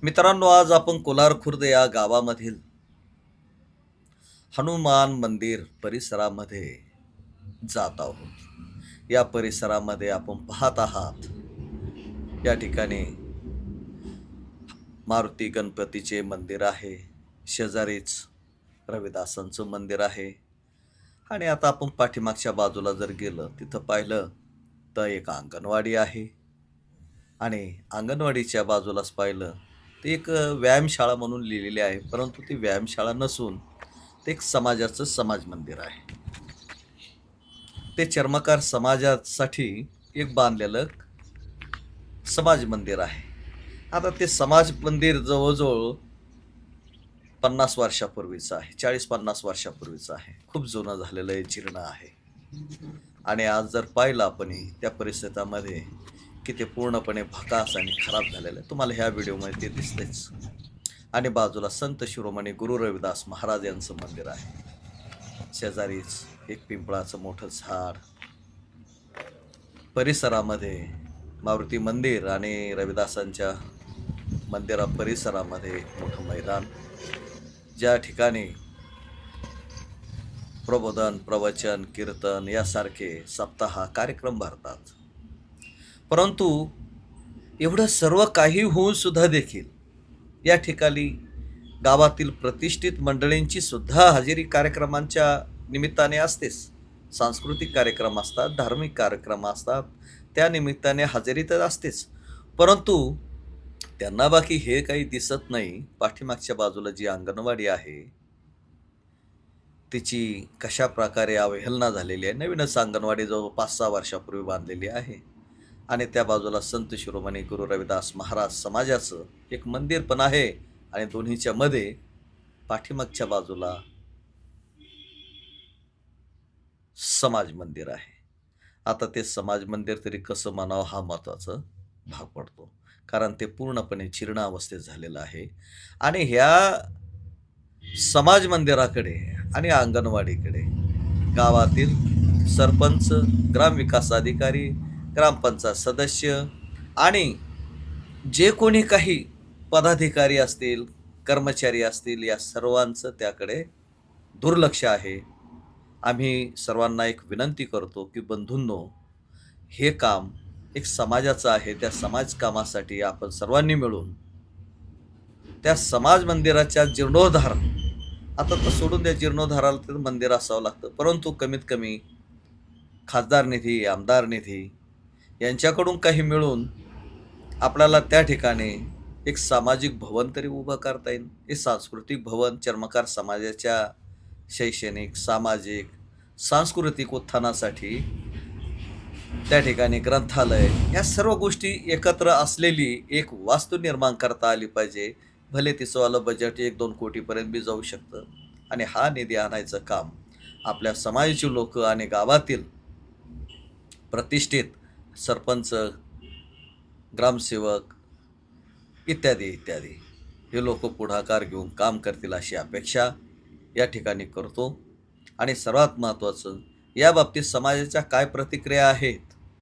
मित्रांनो, आज आपण कोलार खुर्द या गावामधील हनुमान मंदिर परिसरामध्ये जात आहोत। या परिसरामध्ये आपण पाहत आहात, या ठिकाणी मारुती गणपतीचे मंदिर आहे, शेजारीच रविदासांचं मंदिर आहे। आणि आता आपण पाठीमागच्या बाजूला जर गेलं, तिथं पाहिलं तर एक अंगणवाडी आहे। आणि अंगणवाडीच्या बाजूलाच पाहिलं ते एक व्यायामशाळा म्हणून लिहिलेली आहे, परंतु ती व्यायामशाळा नसून ते एक समाज मंदिर आहे। ते चर्मकार समाजासाठी एक बांधलेलं समाज मंदिर आहे। आता ते समाज मंदिर जवळजवळ 50 वर्षापूर्वीचं आहे, 40-50 वर्षापूर्वीचं आहे। खूप जुनं झालेलं आहे, जीर्ण आहे। आणि आज जर पाहिलं आपण त्या परिसरामध्ये की ते पूर्णपणे भकास आणि खराब झालेलं आहे, तुम्हाला ह्या व्हिडिओमध्ये ते दिसतेच। आणि बाजूला संत शिरोमणी गुरु रविदास महाराज यांचं मंदिर आहे, शेजारीच एक पिंपळाचं मोठं झाड। परिसरामध्ये मारुती मंदिर आणि रविदासांच्या मंदिरा परिसरामध्ये मोठं मैदान, ज्या ठिकाणी प्रबोधन, प्रवचन, कीर्तन यासारखे सप्ताह कार्यक्रम भरतात। परंतु एवढं सर्व काही होऊन सुद्धा देखील या ठिकाणी गावातील प्रतिष्ठित मंडळींची सुद्धा हजेरी कार्यक्रमांच्या निमित्ताने असतेच। सांस्कृतिक कार्यक्रम असतात, धार्मिक कार्यक्रम असतात, त्या निमित्ताने हजेरी तर असतेच। परंतु त्यांना बाकी हे काही दिसत नाही। पाठीमागच्या बाजूला जी अंगणवाडी आहे तिची कशा प्रकारे अवहेलना झालेली आहे। नवीनच अंगणवाडी जवळ 5-6 वर्षापूर्वी बांधलेली आहे। आणि त्या बाजूला संत शिरोमणी गुरु रविदास महाराज समाजाचं एक मंदिर पण आहे, आणि दोन्हीच्या मध्ये पाठीमागच्या बाजूला समाज मंदिर आहे। आता ते समाज मंदिर तरी कसं म्हणावं हा महत्त्वाचा भाग पडतो, कारण ते पूर्णपणे जीर्ण अवस्थेत झालेलं आहे। आणि ह्या समाज मंदिराकडे आणि अंगणवाडीकडे गावातील सरपंच, ग्रामविकास अधिकारी, ग्रामपंचायत सदस्य आणि जे कोणी काही पदाधिकारी असतील, कर्मचारी असतील, या सर्वांचं त्याकडे दुर्लक्ष आहे। आम्ही सर्वांना एक विनंती करतो की बंधूंनो, हे काम एक समाजाचं आहे। त्या समाज कामासाठी आपण सर्वांनी मिळून त्या समाज मंदिराच्या जीर्णोद्धार, आता तर सोडून द्या, जीर्णोद्धाराला तर मंदिर असावं लागतं, परंतु कमीत कमी खासदार निधी, आमदार निधी यांच्याकडून काही मिळून आपल्याला त्या ठिकाणी एक सामाजिक भवन तरी उभं करता येईल। हे सांस्कृतिक भवन चर्मकार समाजाच्या शैक्षणिक, सामाजिक, सांस्कृतिक उत्थानासाठी त्या ठिकाणी ग्रंथालय, या सर्व गोष्टी एकत्र असलेली एक वास्तू निर्माण करता आली पाहिजे। भले तिचंवालं बजेट 1-2 कोटीपर्यंत बी जाऊ शकतं। आणि हा निधी आणायचं काम आपल्या समाजाची लोक आणि गावातील प्रतिष्ठित सरपंच, ग्रामसेवक इत्यादी इत्यादी हे लोक पुढाकार घेऊन काम करतील अशी अपेक्षा या ठिकाणी करतो। आणि सर्वात महत्त्वाचं, या बाबतीत समाजाच्या काय प्रतिक्रिया आहेत